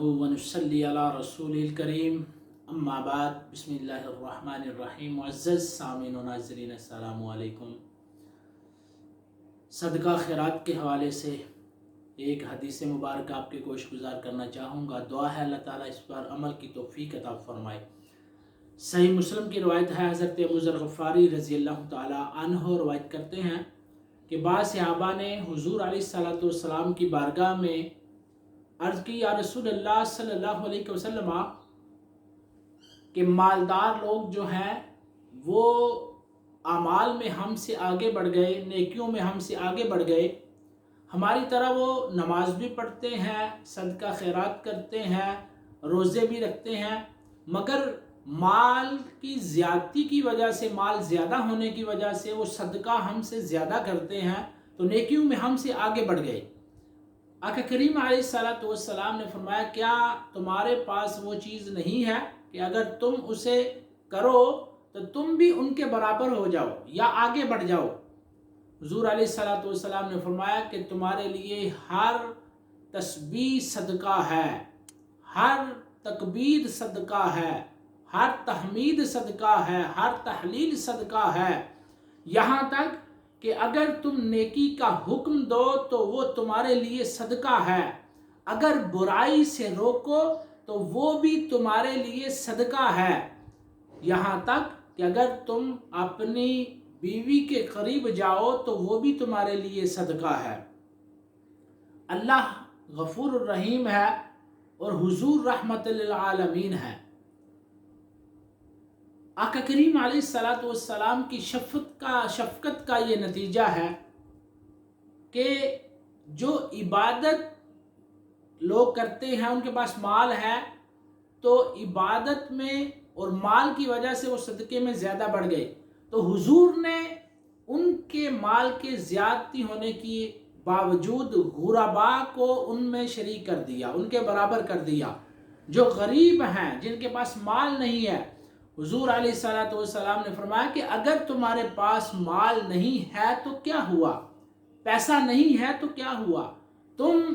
ونصلی علی رسول کریم اما بعد بسم اللہ الرحمن الرحیم۔ معزز سامعین و ناظرین السلام علیکم۔ صدقہ خیرات کے حوالے سے ایک حدیث مبارکہ آپ کے گوش گزار کرنا چاہوں گا۔ دعا ہے اللہ تعالیٰ اس پر عمل کی توفیق عطا فرمائے۔ صحیح مسلم کی روایت ہے، حضرت ابو ذر غفاری رضی اللہ تعالیٰ عنہ روایت کرتے ہیں کہ بعض صحابہ نے حضور علیہ السلام کی بارگاہ میں عرض کی، یا رسول اللہ صلی اللہ علیہ وسلم، کہ مالدار لوگ جو ہیں وہ اعمال میں ہم سے آگے بڑھ گئے، نیکیوں میں ہم سے آگے بڑھ گئے، ہماری طرح وہ نماز بھی پڑھتے ہیں، صدقہ خیرات کرتے ہیں، روزے بھی رکھتے ہیں، مگر مال کی زیادتی کی وجہ سے، مال زیادہ ہونے کی وجہ سے وہ صدقہ ہم سے زیادہ کرتے ہیں، تو نیکیوں میں ہم سے آگے بڑھ گئے۔ آقا کریم علیہ السلام نے فرمایا، کیا تمہارے پاس وہ چیز نہیں ہے کہ اگر تم اسے کرو تو تم بھی ان کے برابر ہو جاؤ یا آگے بڑھ جاؤ؟ حضور علیہ السلام نے فرمایا کہ تمہارے لیے ہر تسبیح صدقہ ہے، ہر تکبیر صدقہ ہے، ہر تحمید صدقہ ہے، ہر تحلیل صدقہ ہے، یہاں تک کہ اگر تم نیکی کا حکم دو تو وہ تمہارے لیے صدقہ ہے، اگر برائی سے روکو تو وہ بھی تمہارے لیے صدقہ ہے، یہاں تک کہ اگر تم اپنی بیوی کے قریب جاؤ تو وہ بھی تمہارے لیے صدقہ ہے۔ اللہ غفور الرحیم ہے اور حضور رحمت للعالمین ہے۔ آقا کریم علیہ السلام کی شفقت کا یہ نتیجہ ہے کہ جو عبادت لوگ کرتے ہیں، ان کے پاس مال ہے تو عبادت میں اور مال کی وجہ سے وہ صدقے میں زیادہ بڑھ گئے، تو حضور نے ان کے مال کے زیادتی ہونے کی باوجود غرباء کو ان میں شریک کر دیا، ان کے برابر کر دیا۔ جو غریب ہیں، جن کے پاس مال نہیں ہے، حضور علیہ السلام نے فرمایا کہ اگر تمہارے پاس مال نہیں ہے تو کیا ہوا، پیسہ نہیں ہے تو کیا ہوا، تم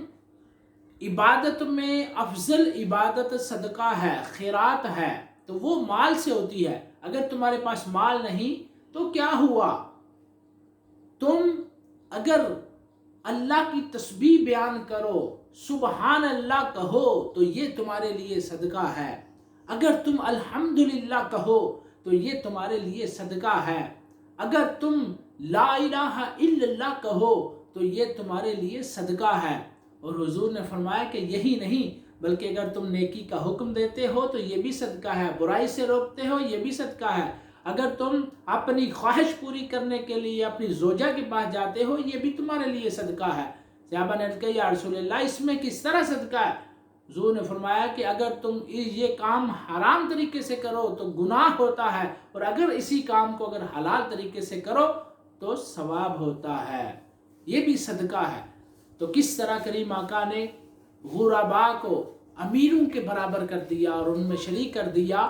عبادت میں افضل عبادت صدقہ ہے، خیرات ہے، تو وہ مال سے ہوتی ہے۔ اگر تمہارے پاس مال نہیں تو کیا ہوا، تم اگر اللہ کی تسبیح بیان کرو، سبحان اللہ کہو تو یہ تمہارے لیے صدقہ ہے، اگر تم الحمدللہ کہو تو یہ تمہارے لیے صدقہ ہے، اگر تم لا الہ الا اللہ کہو تو یہ تمہارے لیے صدقہ ہے۔ اور حضور نے فرمایا کہ یہی نہیں بلکہ اگر تم نیکی کا حکم دیتے ہو تو یہ بھی صدقہ ہے، برائی سے روکتے ہو یہ بھی صدقہ ہے، اگر تم اپنی خواہش پوری کرنے کے لیے اپنی زوجہ کے پاس جاتے ہو یہ بھی تمہارے لیے صدقہ ہے۔ صحابہ نے کہا، یا رسول اللہ اس میں کس طرح صدقہ ہے؟ حضور نے فرمایا کہ اگر تم یہ کام حرام طریقے سے کرو تو گناہ ہوتا ہے، اور اگر اسی کام کو اگر حلال طریقے سے کرو تو ثواب ہوتا ہے، یہ بھی صدقہ ہے۔ تو کس طرح کریم آقا نے غرباء کو امیروں کے برابر کر دیا اور ان میں شریک کر دیا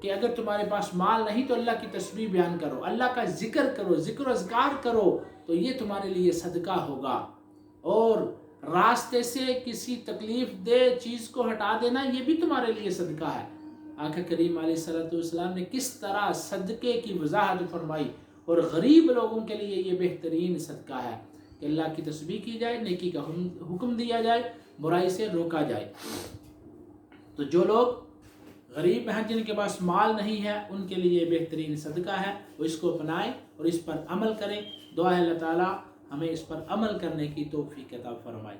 کہ اگر تمہارے پاس مال نہیں تو اللہ کی تسبیح بیان کرو، اللہ کا ذکر کرو، ذکر و اذکار کرو تو یہ تمہارے لیے صدقہ ہوگا، اور راستے سے کسی تکلیف دہ چیز کو ہٹا دینا یہ بھی تمہارے لیے صدقہ ہے۔ آقا کریم علیہ السلام نے کس طرح صدقے کی وضاحت فرمائی، اور غریب لوگوں کے لیے یہ بہترین صدقہ ہے کہ اللہ کی تسبیح کی جائے، نیکی کا حکم دیا جائے، برائی سے روکا جائے۔ تو جو لوگ غریب ہیں، جن کے پاس مال نہیں ہے، ان کے لیے بہترین صدقہ ہے، وہ اس کو اپنائیں اور اس پر عمل کریں۔ دعا ہے اللہ تعالیٰ ہمیں اس پر عمل کرنے کی توفیق عطا فرمائے۔